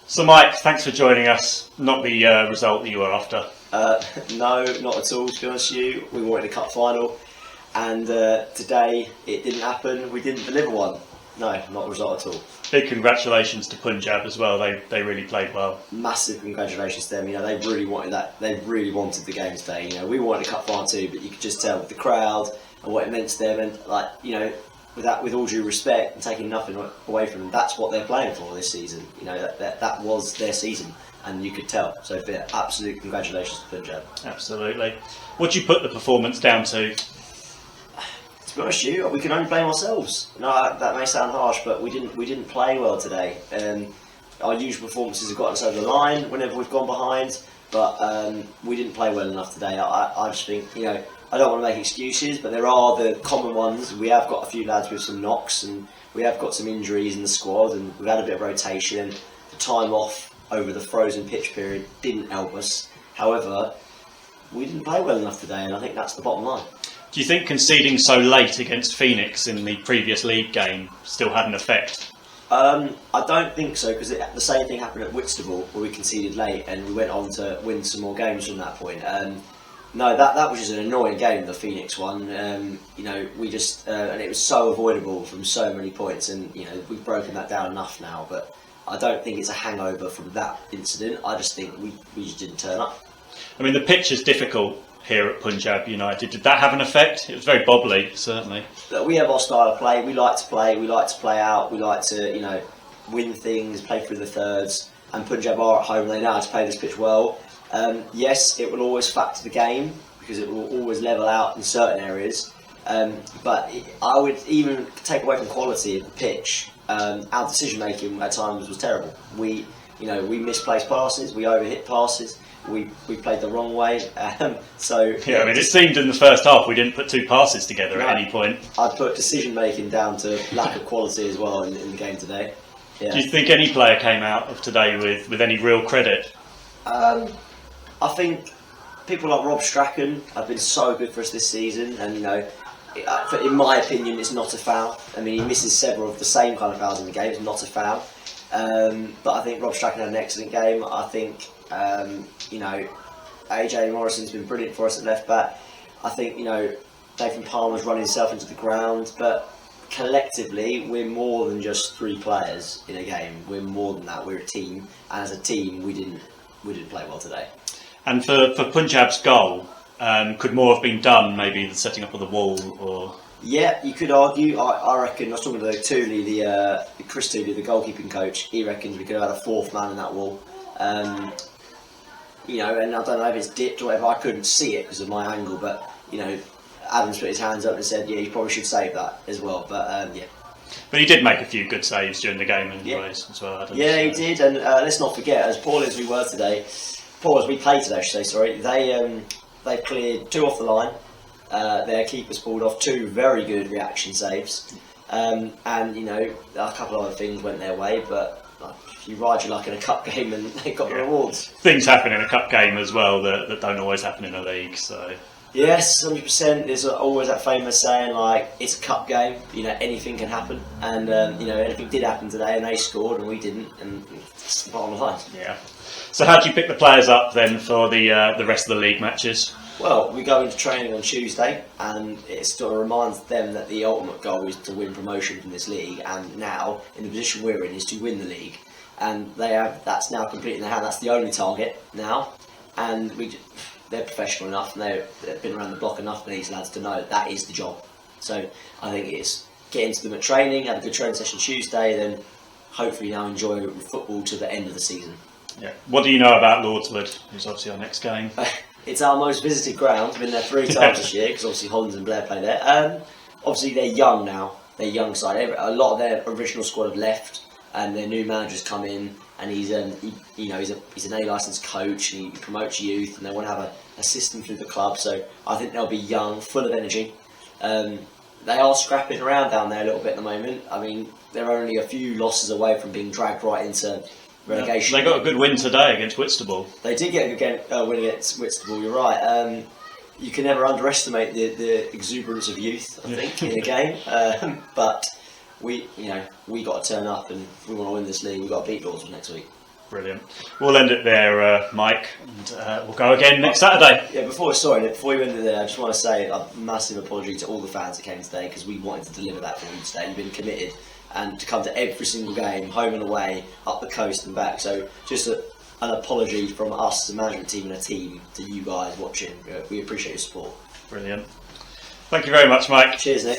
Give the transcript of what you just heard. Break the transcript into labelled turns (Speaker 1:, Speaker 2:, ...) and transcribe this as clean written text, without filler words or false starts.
Speaker 1: So Mike, thanks for joining us. Not the result that you were after.
Speaker 2: No, not at all, to be honest with you. We wanted a cup final, and today it didn't happen. We didn't deliver one. No, not a result at all.
Speaker 1: Big congratulations to Punjab as well. They really played well.
Speaker 2: Massive congratulations to them. They really wanted that. They really wanted the game today. We wanted a cup final too, but you could just tell with the crowd and what it meant to them. And with all due respect and taking nothing away from them, that's what they're playing for this season. That was their season, and you could tell. So, absolute congratulations to Punjab.
Speaker 1: Absolutely. What do you put the performance down to?
Speaker 2: To be honest with you, we can only blame ourselves. That may sound harsh, but we didn't play well today. Our usual performances have got us over the line whenever we've gone behind, but we didn't play well enough today. I just think, I don't want to make excuses, but there are the common ones. We have got a few lads with some knocks, and we have got some injuries in the squad, and we've had a bit of rotation. The time off over the frozen pitch period didn't help us. However, we didn't play well enough today, and I think that's the bottom line.
Speaker 1: Do you think conceding so late against Phoenix in the previous league game still had an effect?
Speaker 2: I don't think so, because the same thing happened at Whitstable, where we conceded late and we went on to win some more games from that point. No, that was just an annoying game, the Phoenix one. We just and it was so avoidable from so many points, and we've broken that down enough now. But I don't think it's a hangover from that incident. I just think we just didn't turn up.
Speaker 1: I mean, the pitch is difficult here at Punjab United. Did that have an effect? It was very bobbly, certainly.
Speaker 2: We have our style of play. We like to play. We like to play out. We like to win things, play through the thirds. And Punjab are at home. They know how to play this pitch well. Yes, it will always factor the game because it will always level out in certain areas. But I would even take away from quality of the pitch. Our decision making at times was terrible. We misplaced passes. We overhit passes. We played the wrong way.
Speaker 1: It seemed in the first half we didn't put two passes together at any point.
Speaker 2: I'd put decision making down to lack of quality as well in the game today. Yeah.
Speaker 1: Do you think any player came out of today with any real credit?
Speaker 2: I think people like Rob Strachan have been so good for us this season, and in my opinion, it's not a foul. I mean, he misses several of the same kind of fouls in the game. It's not a foul, but I think Rob Strachan had an excellent game. I think AJ Morrison's been brilliant for us at left back. I think Nathan Palmer's running himself into the ground, but collectively we're more than just three players in a game. We're more than that. We're a team, and as a team, we didn't play well today.
Speaker 1: And for Punjab's goal, could more have been done? Maybe the setting up of the wall, or
Speaker 2: yeah, you could argue. I reckon. I was talking to Chris Tooley, the goalkeeping coach. He reckons we could have had a fourth man in that wall. And I don't know if it's dipped or whatever. I couldn't see it because of my angle, but Adams put his hands up and said, "Yeah, you probably should save that as well." But yeah.
Speaker 1: But he did make a few good saves during the game as well, Adams.
Speaker 2: Yeah, he did, and let's not forget, as poor as we played today, I should say, sorry, they cleared two off the line, their keepers pulled off two very good reaction saves, and a couple of other things went their way, but you ride your luck in a cup game and they got the rewards. Things
Speaker 1: happen in a cup game as well that don't always happen in a league, so...
Speaker 2: Yes, 100%. There's always that famous saying, it's a cup game, anything can happen. And, anything did happen today and they scored and we didn't, and it's the bottom line.
Speaker 1: Yeah. So how do you pick the players up then for the rest of the league matches?
Speaker 2: Well, we go into training on Tuesday, and it sort of reminds them that the ultimate goal is to win promotion from this league, and now, in the position we're in, is to win the league. And that's now completely in their hand. That's the only target now. And they're professional enough, and they've been around the block enough for these lads to know that is the job. So I think it's get into them at training, have a good training session Tuesday, then hopefully now enjoy football to the end of the season.
Speaker 1: Yeah. What do you know about Lordswood, who's obviously our next game?
Speaker 2: It's our most visited ground. I've been there 3 times this year because obviously Hollands and Blair play there. Obviously they're young now. They're young side. A lot of their original squad have left, and their new manager's come in, and he's an A licensed coach, and he promotes youth, and they want to have a system through the club. So I think they'll be young, full of energy. They are scrapping around down there a little bit at the moment. I mean, they're only a few losses away from being dragged right into relegation.
Speaker 1: They got a good win today against Whitstable.
Speaker 2: They did get a good win against Whitstable. You're right. You can never underestimate the exuberance of youth, I think, in a game. But we got to turn up, and if we want to win this league, we've got to beat Lordswood next week.
Speaker 1: Brilliant. We'll end it there, Mike, and we'll go again next Saturday.
Speaker 2: Yeah, before you end it there, I just want to say a massive apology to all the fans that came today, because we wanted to deliver that for you today. You've been committed, and to come to every single game, home and away, up the coast and back. So just an apology from us, the management team and a team, to you guys watching. We appreciate your support.
Speaker 1: Brilliant. Thank you very much, Mike.
Speaker 2: Cheers, Nick.